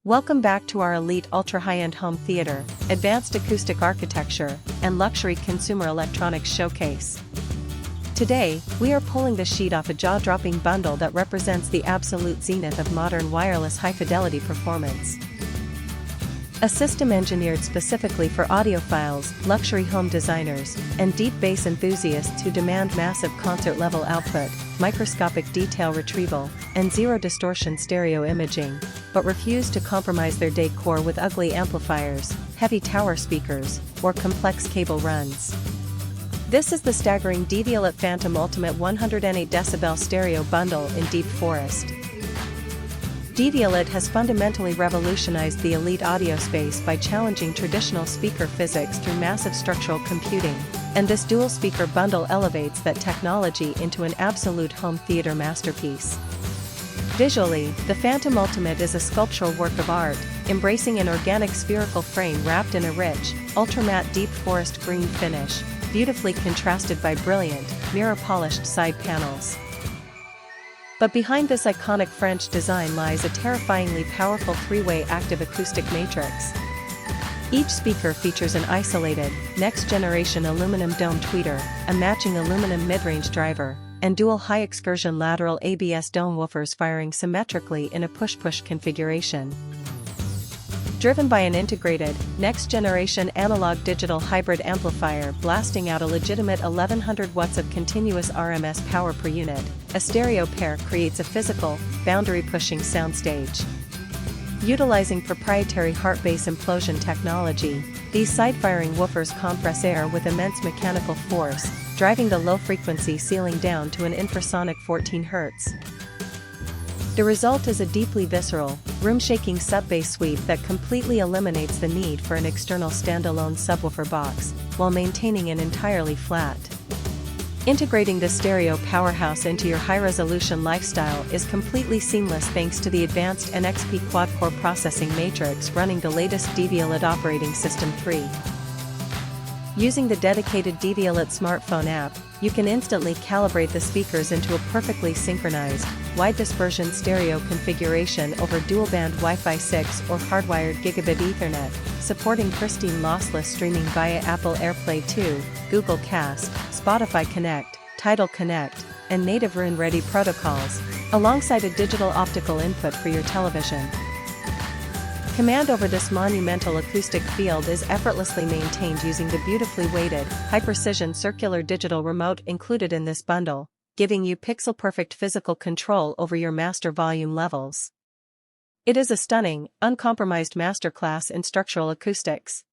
Welcome back to our elite ultra-high-end home theater, advanced acoustic architecture, and luxury consumer electronics showcase. Today, we are pulling the sheet off a jaw-dropping bundle that represents the absolute zenith of modern wireless high-fidelity performance. A system engineered specifically for audiophiles, luxury home designers, and deep bass enthusiasts who demand massive concert-level output, microscopic detail retrieval, and zero-distortion stereo imaging, but refuse to compromise their decor with ugly amplifiers, heavy tower speakers, or complex cable runs. This is the staggering Devialet Phantom Ultimate 108 decibel stereo bundle in deep forest. Devialet has fundamentally revolutionized the elite audio space by challenging traditional speaker physics through massive structural computing, and this dual-speaker bundle elevates that technology into an absolute home theater masterpiece. Visually, the Phantom Ultimate is a sculptural work of art, embracing an organic spherical frame wrapped in a rich, ultramatte deep forest green finish, beautifully contrasted by brilliant, mirror-polished side panels. But behind this iconic French design lies a terrifyingly powerful three-way active acoustic matrix. Each speaker features an isolated, next-generation aluminum dome tweeter, a matching aluminum mid-range driver, and dual high-excursion lateral ABS dome woofers firing symmetrically in a push-push configuration. Driven by an integrated, next-generation analog-digital hybrid amplifier blasting out a legitimate 1100 watts of continuous RMS power per unit, a stereo pair creates a physical, boundary-pushing soundstage. Utilizing proprietary heart-bass implosion technology, these side-firing woofers compress air with immense mechanical force, driving the low-frequency ceiling down to an infrasonic 14 Hz. The result is a deeply visceral, room-shaking sub-bass sweep that completely eliminates the need for an external standalone subwoofer box, while maintaining an entirely flat. Integrating the stereo powerhouse into your high-resolution lifestyle is completely seamless thanks to the advanced NXP quad-core processing matrix running the latest Devialet operating system 3. Using the dedicated Devialet smartphone app, you can instantly calibrate the speakers into a perfectly synchronized, wide dispersion stereo configuration over dual-band Wi-Fi 6 or hardwired gigabit Ethernet, supporting pristine lossless streaming via Apple AirPlay 2, Google Cast, Spotify Connect, Tidal Connect, and native RUN-ready protocols, alongside a digital optical input for your television. Command over this monumental acoustic field is effortlessly maintained using the beautifully weighted, high-precision circular digital remote included in this bundle, giving you pixel-perfect physical control over your master volume levels. It is a stunning, uncompromised masterclass in structural acoustics.